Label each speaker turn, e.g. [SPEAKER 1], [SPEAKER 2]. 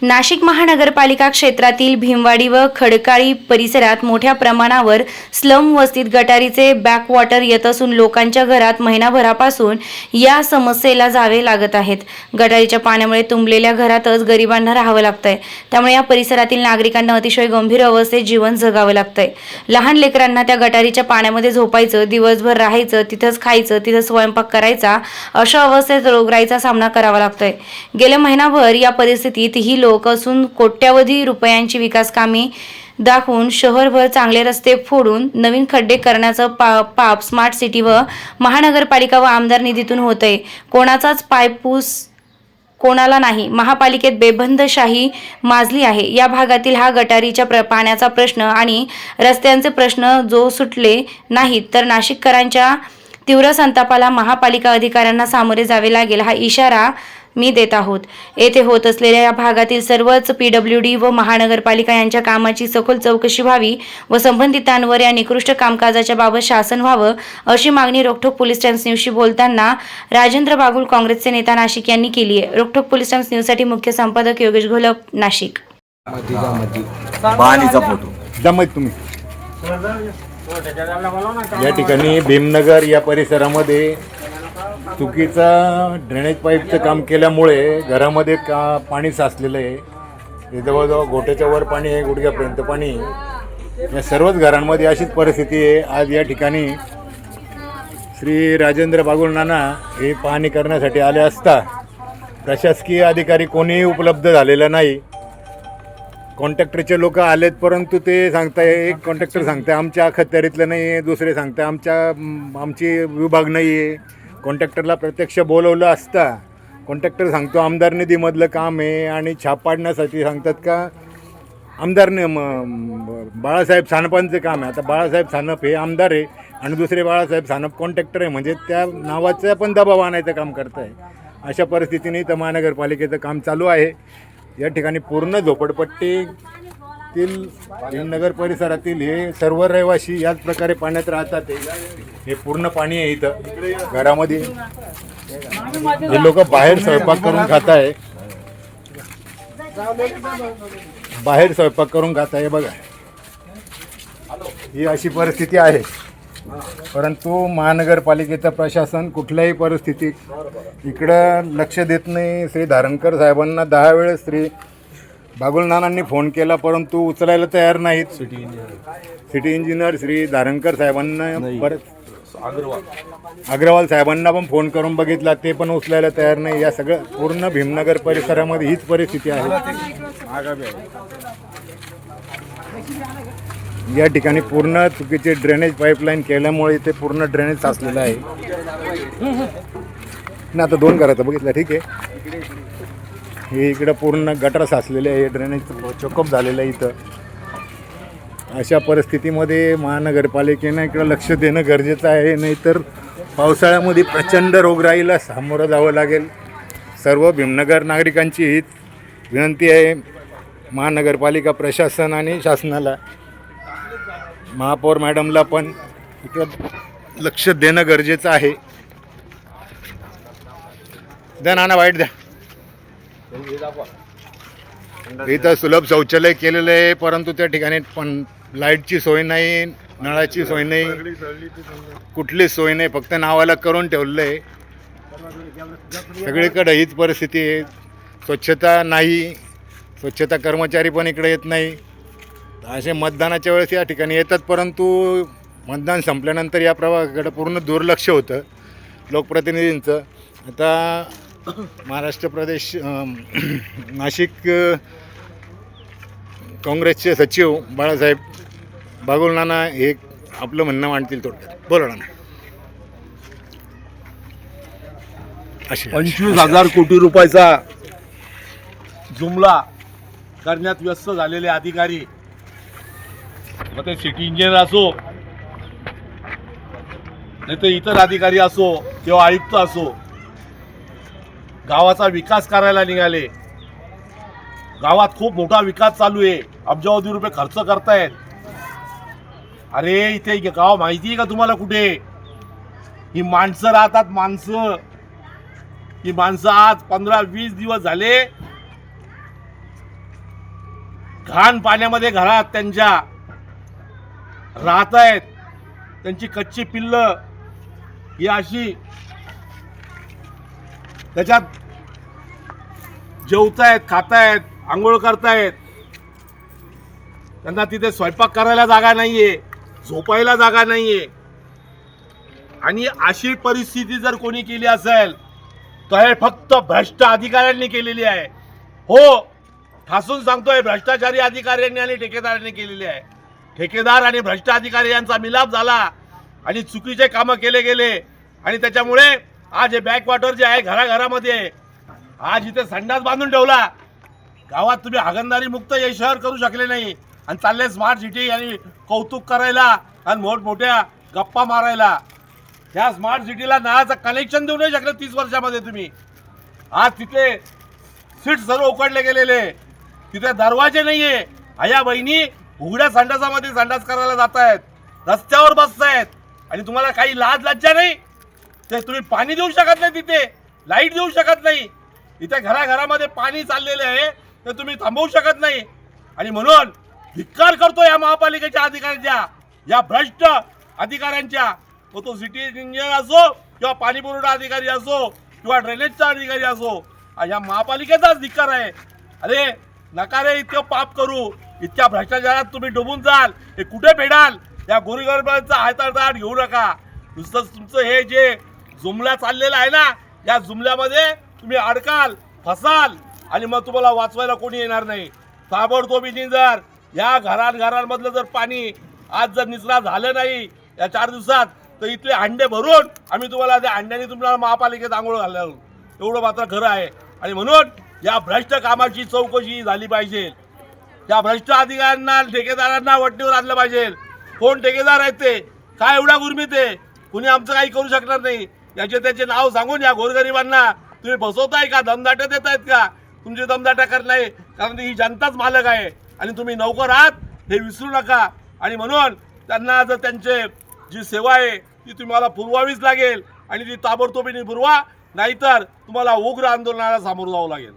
[SPEAKER 1] नाशिक महानगरपालिका क्षेत्रातील भीमवाडी व खडकाळी परिसरात मोठ्या प्रमाणावर स्लम वस्तीत गटारीचे बॅकवॉटर येत असून लोकांच्या घरात महिनाभरापासून या समस्येला जावे लागत आहेत। गटारीच्या पाण्यामुळे तुंबलेल्या घरातच गरिबांना राहावं लागतंय। त्यामुळे या परिसरातील नागरिकांना अतिशय गंभीर अवस्थेत जीवन जगावं लागतंय। लहान लेकरांना त्या गटारीच्या पाण्यामध्ये झोपायचं, दिवसभर राहायचं, तिथंच खायचं, तिथं स्वयंपाक करायचा, अशा अवस्थेत रोगराईचा सामना करावा लागतोय। गेल्या महिनाभर या परिस्थितीत ही लोक असून कोट्यावधी रुपयांची विकास कामे दाखवून शहरभर चांगले रस्ते फोडून नवीन खड्डे करण्याचं पाप स्मार्ट सिटी व महानगरपालिका व आमदार निधीतून होतंय। कोणाचाच पायपूस कोणाला नाही। महापालिकेत बेबंदशाही माजली आहे। या भागातील हा गटारीच्या पाण्याचा प्रश्न आणि रस्त्यांचे प्रश्न जो सुटले नाहीत तर नाशिककरांच्या तीव्र संतापाला महापालिका अधिकाऱ्यांना सामोरे जावे लागेल, हा इशारा मी देत आहोत। येथे होत असलेल्या या भागातील सर्वच PWD व महानगरपालिका यांच्या कामाची सखोल चौकशी व्हावी व संबंधितांवर या निकृष्ट कामकाजाच्या बाबत शासन व्हावं, अशी मागणी रोकठोक पोलीस टाइम्स न्यूजशी बोलताना राजेंद्र बागुल काँग्रेसचे नेता नाशिक यांनी केली आहे। रोकठोक पोलीस टाइम्स न्यूजसाठी मुख्य संपादक योगेश घोलप, नाशिक।
[SPEAKER 2] पाणीचा फोटो
[SPEAKER 3] जमत तुम्ही या ठिकाणी भीमनगर या परिसरामध्ये चुकीचा ड्रेनेज पाईपचं काम केल्यामुळे घरामध्ये पाणी साचलेलं आहे। हे जवळजवळ गोट्याच्या वर पाणी आहे, गुडघ्यापर्यंत पाणी। या सर्वच घरांमध्ये अशीच परिस्थिती आहे। आज या ठिकाणी श्री राजेंद्र बागुल नाना हे पाहणी करण्यासाठी आले असता प्रशासकीय अधिकारी कोणीही उपलब्ध झालेला नाही। कॉन्ट्रॅक्टरचे लोक आलेत, परंतु ते सांगताय, एक कॉन्ट्रॅक्टर सांगताय आमच्या अखत्यारीतलं नाही आहे, दुसरे सांगताय आमची विभाग नाही आहे। कॉन्ट्रॅक्टरला प्रत्यक्ष बोलवलं असता कॉन्ट्रॅक्टर सांगतो आमदार निधीमधलं काम आहे आणि छाप पाडण्यासाठी सांगतात का आमदारने बाळासाहेब सानपांचं काम आहे। आता बाळासाहेब सानप हे आमदार आहे आणि दुसरे बाळासाहेब सानप कॉन्ट्रॅक्टर आहे, म्हणजे त्या नावाचं पण दबाव आणायचं काम करत आहे। अशा परिस्थितीने तर महानगरपालिकेचं काम चालू आहे। या ठिकाणी पूर्ण झोपडपट्टीतील भीमनगर परिसरातील हे सर्व रहिवासी याच प्रकारे पाण्यात राहतात। हे पूर्ण पाणी आहे इथं घरामध्ये। हे लोक बाहेर स्वयंपाक करून खात आहे, बाहेर स्वयंपाक करून खात आहे। बघा ही अशी परिस्थिती आहे, परंतु महानगरपालिकेचं प्रशासन कुठल्याही परिस्थितीत इकडं लक्ष देत नाही। श्री धारणकर साहेबांना 10 वेळेस श्री बागुल नानांनी फोन केला, परंतु उचलायला तयार नाहीत। सिटी इंजिनियर श्री धारणकर साहेबांना परत अग्रवाल साहेबांना पण फोन करून बघितला, ते पण उचलायला तयार नाही। या सगळं पूर्ण भीमनगर परिसरामध्ये हीच परिस्थिती आहे। या ठिकाणी पूर्ण चुकीचे ड्रेनेज पाईपलाईन केल्यामुळे इथे पूर्ण ड्रेनेज साचलेलं आहे ना। आता 2 घराचं बघितलं, ठीक आहे। हे इकडं पूर्ण गटर साचलेले आहे, ड्रेनेज चोकअप झालेलं आहे इथं। अशा परिस्थितीमध्ये महानगरपालिकेनं इकडं लक्ष देणं गरजेचं आहे, नाहीतर पावसाळ्यामध्ये प्रचंड रोगराईला सामोरं जावं लागेल। सर्व भीमनगर नागरिकांची हीच विनंती आहे महानगरपालिका प्रशासन आणि शासनाला। महापौर मॅडमला पण इकडं लक्ष देणं गरजेचं आहे। द्या नाना, वाईट द्या। इथं सुलभ शौचालय केलेलं आहे, परंतु त्या ठिकाणी पण लाईटची सोय नाही, नळाची सोय नाही, कुठलीच सोय नाही, फक्त नावाला करून ठेवलं आहे। सगळीकडे हीच परिस्थिती आहे। स्वच्छता नाही, स्वच्छता कर्मचारी पण इकडे येत नाही। असे मतदानाच्या वेळेस या ठिकाणी येतात, परंतु मतदान संपल्यानंतर या प्रभागाकडे पूर्ण दुर्लक्ष होतं लोकप्रतिनिधींचं। आता महाराष्ट्र प्रदेश नाशिक काँग्रेसचे सचिव बाळासाहेब बागुल नाना हे आपलं म्हणणं मांडतील थोडक्यात। बोला ना।
[SPEAKER 4] 25,000 कोटी रुपयाचा जुमला करण्यात व्यस्त झालेले अधिकारी, मग ते सिटी इंजिनियर असो नाही तर इतर अधिकारी असो किंवा आयुक्त असो, गावाचा विकास करायला निघाले। गावात खूप मोठा विकास चालू आहे, अब्जावधी रुपये खर्च करतायत। अरे इथे गाव माहिती आहे का तुम्हाला कुठे? ही माणसं राहतात, माणसं। ही माणसं आज 15-20 दिवस झाले घाण पाण्यामध्ये घरात त्यांच्या राहत आहेत, त्यांची कच्ची पिल्लं ही अशी त्याच्यात जेवतायत, खातायत, आंघोळ करतायत, त्यांना तिथे स्वयंपाक करायला जागा नाहीये, झोपायला जागा नाहीये. आणि अशी परिस्थिती जर कोणी केली असेल तर हे फक्त भ्रष्ट अधिकाऱ्यांनी केलेली आहे. हो, ठासून सांगतोय, भ्रष्टाचारी अधिकाऱ्यांनी आणि ठेकेदारांनी केलेली आहे. ठेकेदार आणि भ्रष्ट अधिकारी यांचा मिलाप झाला आणि चुकीचे कामं केले गेले आणि त्याच्यामुळे आज हे बॅकवॉटर जे आहे घराघरामध्ये, आज इथे संडास बांधून ठेवला. गावात तुम्ही हागणदारी मुक्त हे शहर करू शकले नाही आणि चालले स्मार्ट सिटी आणि कौतुक करायला आणि मोठमोठ्या गप्पा मारायला. त्या स्मार्ट सिटीला नळाचं कनेक्शन देऊ नाही शकले 30 वर्षामध्ये तुम्ही. आज तिथे सीट सर्व उकडले गेलेले, तिथे दरवाजे नाहीये. आया बहिणी उघड्या संडासामध्ये संडास करायला जात आहेत, रस्त्यावर बसतायत आणि तुम्हाला काही लाज लज्जा नाही. ते तुम्ही पाणी देऊ शकत नाही, तिथे लाईट देऊ शकत नाही. इथे घराघरामध्ये पाणी चाललेले आहे, ते तुम्ही थांबवू शकत नाही. आणि म्हणून धिक्कार करतो या महापालिकेच्या अधिकाऱ्यांच्या, या भ्रष्ट अधिकाऱ्यांच्या. मग तो सिटी इंजिनियर असो किंवा पाणी पुरवठा अधिकारी असो किंवा ड्रेनेजचा अधिकारी असो, या महापालिकेचाच धिक्कार आहे. अरे नका रे इतकं पाप करू, इतक्या भ्रष्टाचारात तुम्ही डुबून जाल, हे कुठे फेडाल? या गोरगरिबांचा हाताळताट घेऊ नका. नुसतं तुमचं हे जे जुमला चाललेला आहे ना, या जुमल्यामध्ये तुम्ही अडकाल, फसाल आणि मग तुम्हाला वाचवायला कोणी येणार नाही. ताबडतोब जर या घरांमधलं जर पाणी आज जर निचरा झालं नाही या 4 दिवसात, तर इथले अंडे भरून आम्ही तुम्हाला त्या अंड्याने तुम्हाला महापालिकेत आंघोळ घालावं, एवढं मात्र खरं आहे. आणि म्हणून या भ्रष्ट कामाची चौकशी झाली पाहिजे. त्या भ्रष्ट अधिकाऱ्यांना, ठेकेदारांना वटणीवर आणलं पाहिजे. कोण ठेकेदार आहेत ते, काय एवढा गुरमीत आहे, कुणी आमचं काही करू शकणार नाही. याचे त्याचे नाव सांगून या गोरगरिबांना तुम्ही बसवताय का, दमदाटा देत आहेत का? तुमची दमदाटा करत नाही, कारण ही जनताच मालक आहे आणि तुम्ही नौकर आहात हे विसरू नका. आणि म्हणून त्यांना जर त्यांचे जी सेवा आहे ती तुम्हाला पुरवावीच लागेल आणि ती ताबडतोबीने पुरवा, नाहीतर तुम्हाला उग्र आंदोलनाला सामोरं जावं लागेल.